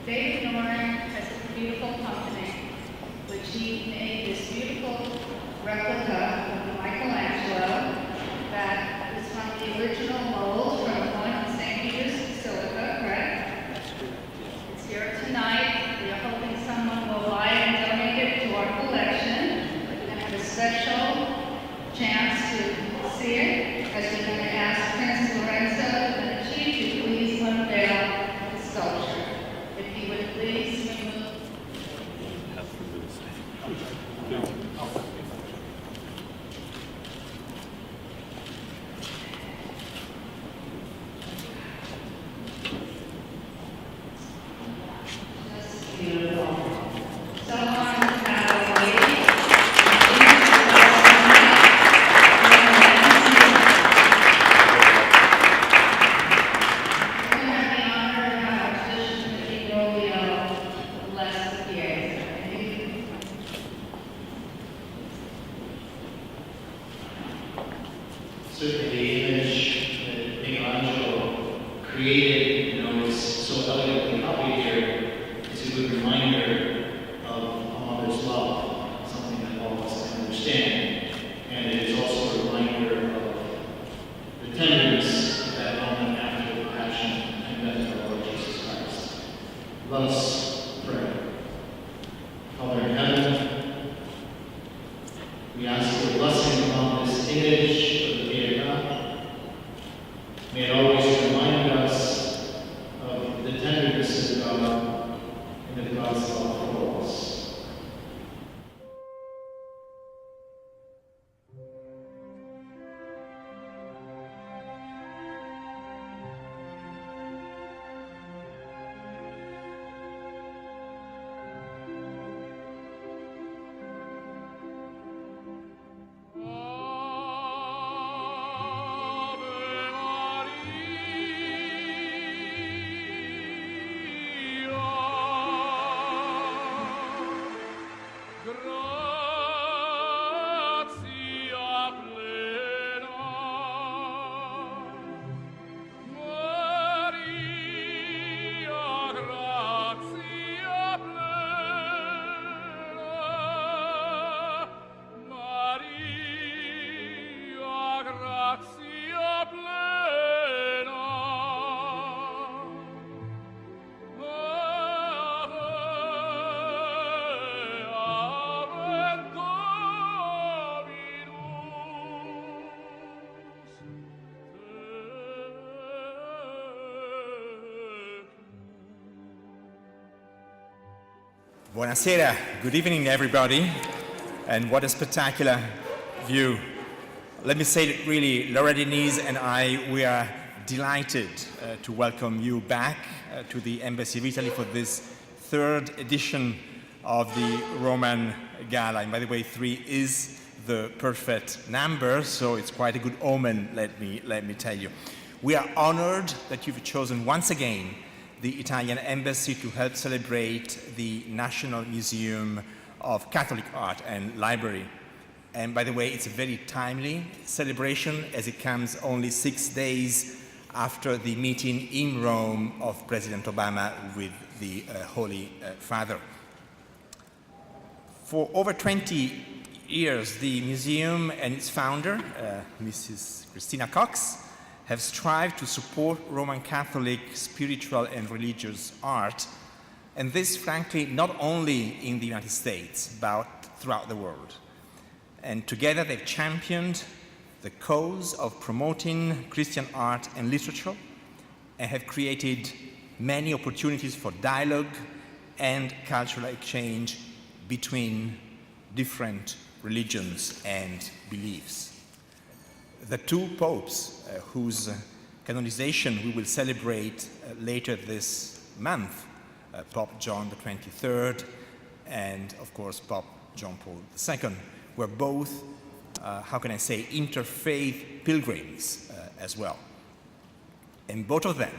David Noren has a beautiful company, which he made this beautiful replica of Michelangelo that is from the original mold from the one in St. Peter's Basilica, correct? It's here tonight. We are hoping someone will buy and donate it to our collection. We're going to have a special chance to see it, as we're going to ask Prince Lorenzo and the Chief to please unveil the sculpture. If you would please remove. Just beautiful. Someone have a lady. Certainly the image that Michelangelo created, is so elegantly copied here, is a good reminder of a mother's love, something that all of us can understand. And it is also a reminder of the tenderness of that moment after the passion and death of our Lord Jesus Christ. Let us pray. Father in heaven, we ask for a blessing upon this image. May it always remind us of the tenderness of God and of God's love for us. Buonasera, good evening everybody, and what a spectacular view. Let me say that really, Laura Denise and I, we are delighted to welcome you back to the Embassy of Italy for this third edition of the Roman Gala. And by the way, 3 is the perfect number, so it's quite a good omen, let me tell you. We are honored that you've chosen once again the Italian Embassy to help celebrate the National Museum of Catholic Art and Library. And by the way, it's a very timely celebration as it comes only 6 days after the meeting in Rome of President Obama with the Holy Father. For over 20 years, the museum and its founder, Mrs. Christina Cox, have strived to support Roman Catholic spiritual and religious art, and this, frankly, not only in the United States, but throughout the world. And together they've championed the cause of promoting Christian art and literature, and have created many opportunities for dialogue and cultural exchange between different religions and beliefs. The 2 popes whose canonization we will celebrate later this month, Pope John XXIII and, of course, Pope John Paul II, were both, interfaith pilgrims as well. And both of them,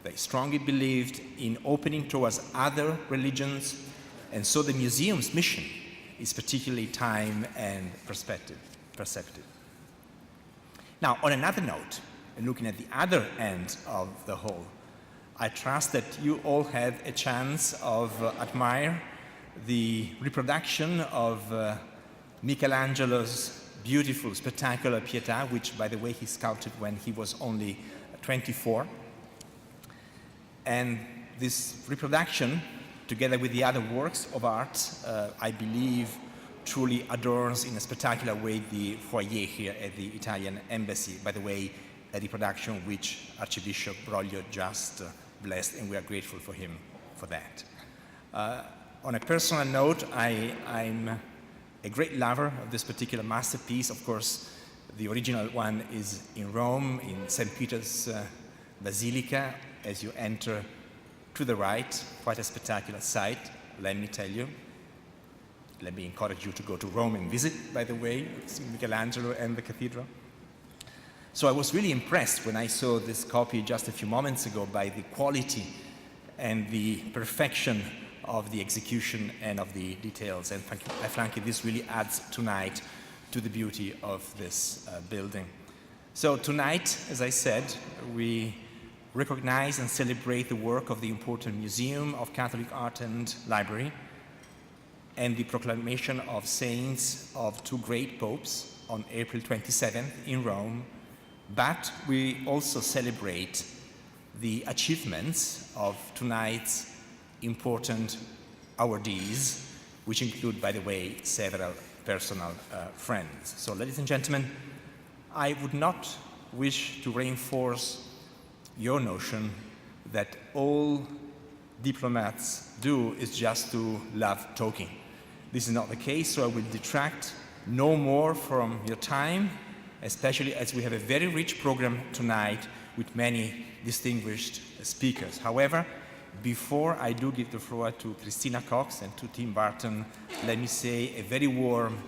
they strongly believed in opening towards other religions, and so the museum's mission is particularly time and perspective. Now, on another note, and looking at the other end of the hall, I trust that you all had a chance of admire the reproduction of Michelangelo's beautiful, spectacular Pietà, which, by the way, he sculpted when he was only 24. And this reproduction, together with the other works of art, I believe, truly adorns in a spectacular way the foyer here at the Italian Embassy. By the way, a reproduction which Archbishop Broglio just blessed, and we are grateful for him for that. On a personal note, I'm a great lover of this particular masterpiece. Of course, the original one is in Rome, in St. Peter's Basilica. As you enter to the right, quite a spectacular sight, let me tell you. Let me encourage you to go to Rome and visit, by the way, Michelangelo and the cathedral. So I was really impressed when I saw this copy just a few moments ago by the quality and the perfection of the execution and of the details. And frankly, this really adds tonight to the beauty of this building. So tonight, as I said, we recognize and celebrate the work of the important Museum of Catholic Art and Library and the proclamation of saints of two great popes on April 27th in Rome. But we also celebrate the achievements of tonight's important awardees, which include, by the way, several personal friends. So, ladies and gentlemen, I would not wish to reinforce your notion that all diplomats do is just to love talking. This is not the case, so I will detract no more from your time, especially as we have a very rich program tonight with many distinguished speakers. However, before I do give the floor to Christina Cox and to Tim Barton, let me say a very warm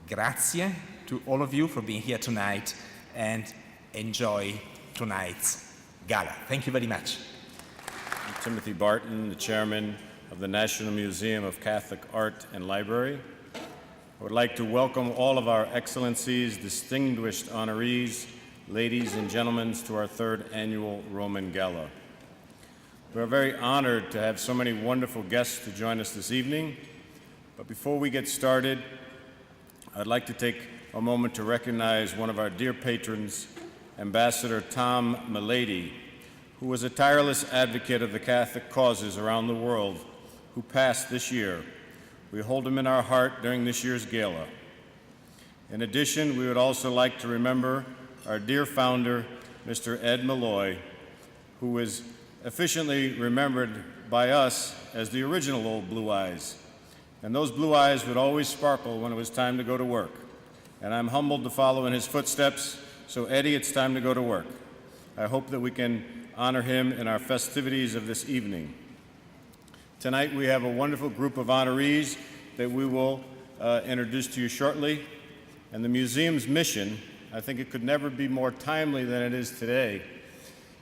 grazie to all of you for being here tonight, and enjoy tonight's gala. Thank you very much. I'm Timothy Barton, the chairman of the National Museum of Catholic Art and Library. I would like to welcome all of our excellencies, distinguished honorees, ladies and gentlemen, to our third annual Roman Gala. We are very honored to have so many wonderful guests to join us this evening. But before we get started, I'd like to take a moment to recognize one of our dear patrons, Ambassador Tom Milady, who was a tireless advocate of the Catholic causes around the world, who passed this year. We hold him in our heart during this year's gala. In addition, we would also like to remember our dear founder, Mr. Ed Malloy, who was efficiently remembered by us as the original Old Blue Eyes. And those blue eyes would always sparkle when it was time to go to work. And I'm humbled to follow in his footsteps. So Eddie, it's time to go to work. I hope that we can honor him in our festivities of this evening. Tonight we have a wonderful group of honorees that we will introduce to you shortly. And the museum's mission, I think it could never be more timely than it is today.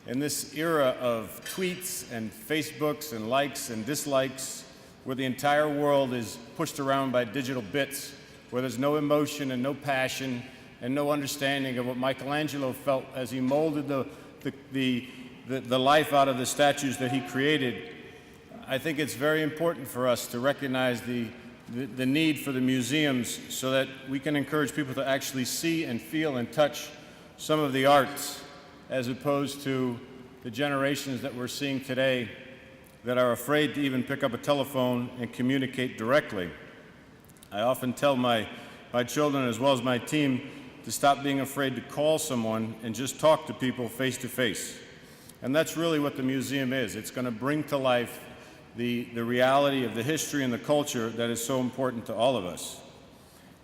In this era of tweets and Facebooks and likes and dislikes, where the entire world is pushed around by digital bits, where there's no emotion and no passion and no understanding of what Michelangelo felt as he molded the life out of the statues that he created, I think it's very important for us to recognize the need for the museums so that we can encourage people to actually see and feel and touch some of the arts, as opposed to the generations that we're seeing today that are afraid to even pick up a telephone and communicate directly. I often tell my children as well as my team to stop being afraid to call someone and just talk to people face to face. And that's really what the museum is. It's going to bring to life the reality of the history and the culture that is so important to all of us.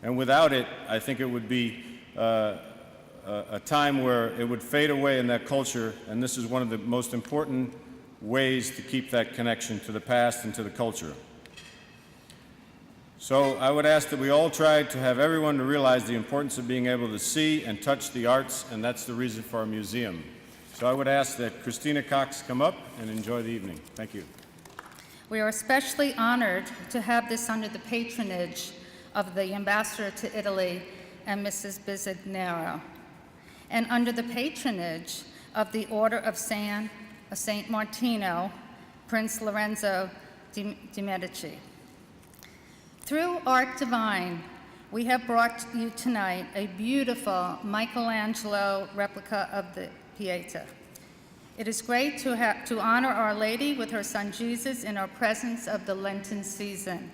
And without it, I think it would be a time where it would fade away in that culture, and this is one of the most important ways to keep that connection to the past and to the culture. So I would ask that we all try to have everyone to realize the importance of being able to see and touch the arts, and that's the reason for our museum. So I would ask that Christina Cox come up and enjoy the evening. Thank you. We are especially honored to have this under the patronage of the Ambassador to Italy and Mrs. Bizignero, and under the patronage of the Order of San of St. Martino, Prince Lorenzo de' Medici. Through Art Divine, we have brought you tonight a beautiful Michelangelo replica of the Pieta. It is great to honor Our Lady with her son Jesus in our presence of the Lenten season.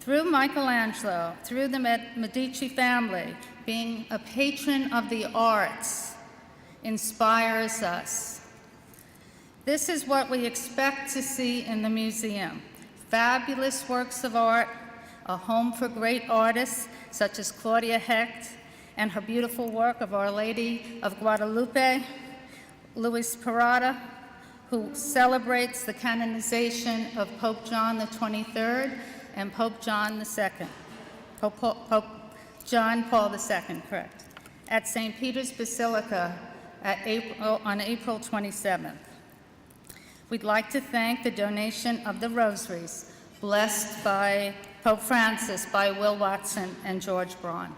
Through Michelangelo, through the Medici family, being a patron of the arts inspires us. This is what we expect to see in the museum: fabulous works of art, a home for great artists such as Claudia Hecht and her beautiful work of Our Lady of Guadalupe, Luis Parada, who celebrates the canonization of Pope John the 23rd and Pope John II, Pope John Paul II, correct, at St. Peter's Basilica on April 27th. We'd like to thank the donation of the rosaries, blessed by Pope Francis, by Will Watson and George Braun.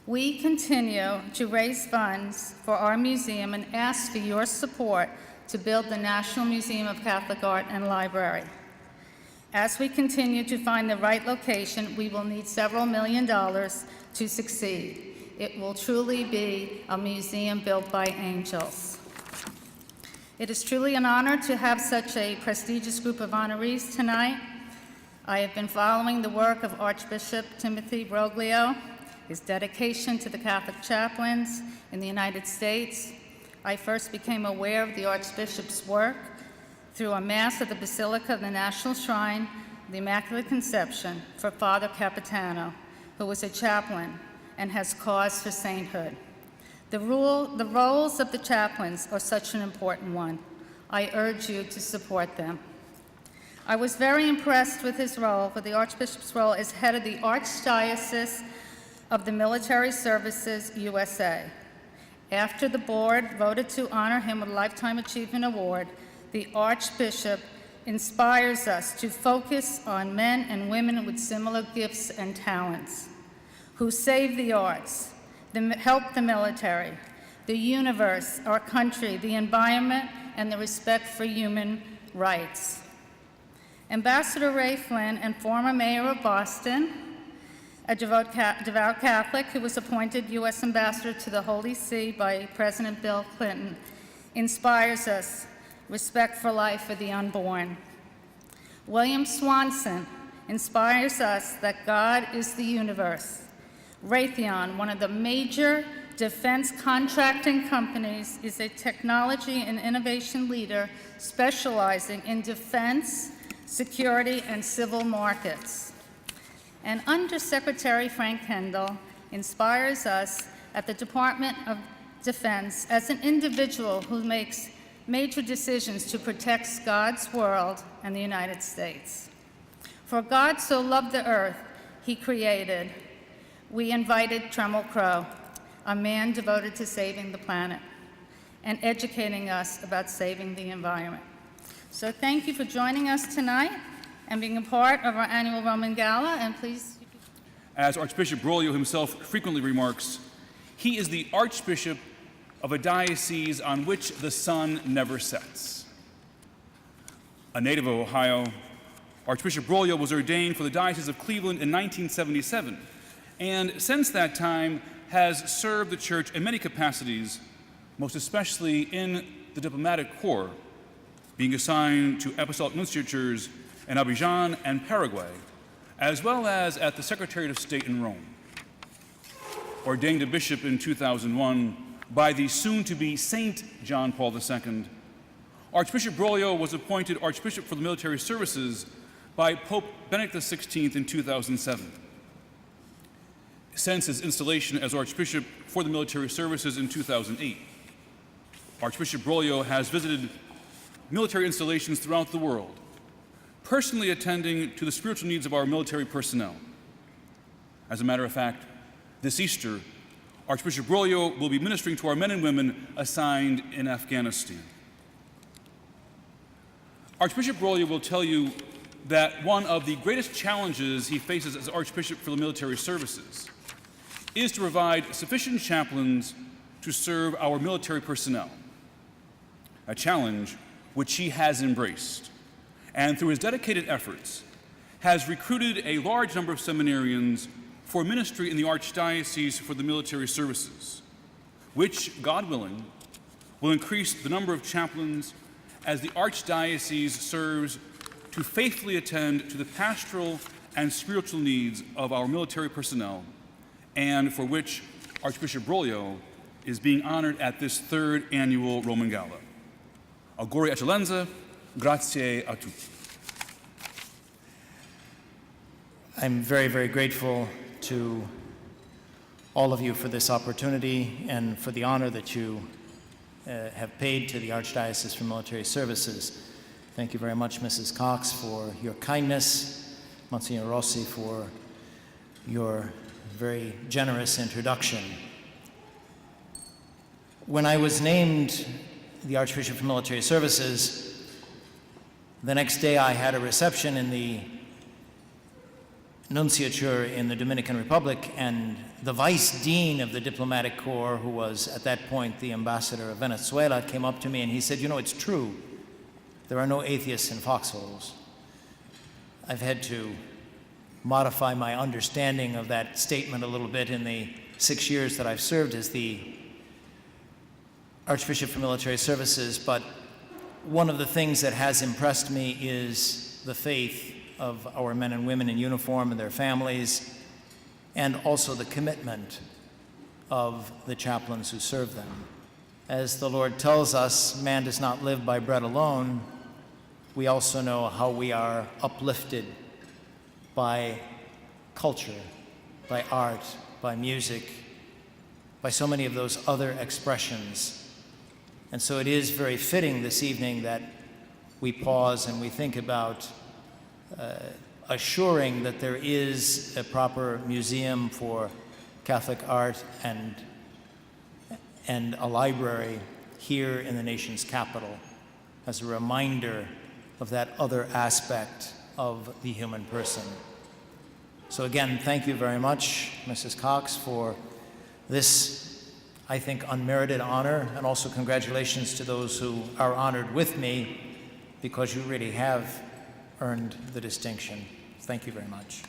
We continue to raise funds for our museum and ask for your support to build the National Museum of Catholic Art and Library. As we continue to find the right location, we will need several $1 million to succeed. It will truly be a museum built by angels. It is truly an honor to have such a prestigious group of honorees tonight. I have been following the work of Archbishop Timothy Broglio, his dedication to the Catholic chaplains in the United States. I first became aware of the Archbishop's work through a Mass at the Basilica of the National Shrine of the Immaculate Conception for Father Capitano, who was a chaplain and has cause for sainthood. The roles of the chaplains are such an important one. I urge you to support them. I was very impressed with his role, with the Archbishop's role as head of the Archdiocese of the Military Services USA. After the board voted to honor him with a Lifetime Achievement Award, the Archbishop inspires us to focus on men and women with similar gifts and talents, who save the arts, help the military, the universe, our country, the environment, and the respect for human rights. Ambassador Ray Flynn and former mayor of Boston, a devout Catholic who was appointed U.S. ambassador to the Holy See by President Bill Clinton, inspires us: respect for life for the unborn. William Swanson inspires us that God is the universe. Raytheon, one of the major defense contracting companies, is a technology and innovation leader specializing in defense, security, and civil markets. And Undersecretary Frank Kendall inspires us at the Department of Defense as an individual who makes major decisions to protect God's world and the United States. For God so loved the earth, he created. We invited Tremel Crow, a man devoted to saving the planet and educating us about saving the environment. So thank you for joining us tonight and being a part of our annual Roman Gala, and please. As Archbishop Broglio himself frequently remarks, he is the Archbishop of a diocese on which the sun never sets. A native of Ohio, Archbishop Broglio was ordained for the Diocese of Cleveland in 1977, and since that time has served the Church in many capacities, most especially in the diplomatic corps, being assigned to apostolic nunciatures in Abidjan and Paraguay, as well as at the Secretariat of State in Rome. Ordained a bishop in 2001 by the soon-to-be Saint John Paul II, Archbishop Broglio was appointed Archbishop for the Military Services by Pope Benedict XVI in 2007. Since his installation as Archbishop for the Military Services in 2008, Archbishop Broglio has visited military installations throughout the world, personally attending to the spiritual needs of our military personnel. As a matter of fact, this Easter, Archbishop Broglio will be ministering to our men and women assigned in Afghanistan. Archbishop Broglio will tell you that one of the greatest challenges he faces as Archbishop for the Military Services is to provide sufficient chaplains to serve our military personnel. a challenge which he has embraced, and through his dedicated efforts, has recruited a large number of seminarians for ministry in the Archdiocese for the Military Services, which, God willing, will increase the number of chaplains as the Archdiocese serves to faithfully attend to the pastoral and spiritual needs of our military personnel, and for which Archbishop Broglio is being honored at this third annual Roman Gala. Auguri eccellenza, grazie a tutti. I'm very, very grateful to all of you for this opportunity and for the honor that you have paid to the Archdiocese for Military Services. Thank you very much, Mrs. Cox, for your kindness, Monsignor Rossi, for your very generous introduction. When I was named the Archbishop for Military Services, the next day I had a reception in the nunciature in the Dominican Republic, and the Vice Dean of the Diplomatic Corps, who was at that point the ambassador of Venezuela, came up to me and he said, "You know, it's true. There are no atheists in foxholes." I've had to modify my understanding of that statement a little bit in the 6 years that I've served as the Archbishop for Military Services, but one of the things that has impressed me is the faith of our men and women in uniform and their families, and also the commitment of the chaplains who serve them. As the Lord tells us, man does not live by bread alone, we also know how we are uplifted by culture, by art, by music, by so many of those other expressions. And so it is very fitting this evening that we pause and we think about assuring that there is a proper museum for Catholic art and a library here in the nation's capital as a reminder of that other aspect of the human person. So again, thank you very much, Mrs. Cox, for this, I think, unmerited honor, and also congratulations to those who are honored with me, because you really have earned the distinction. Thank you very much.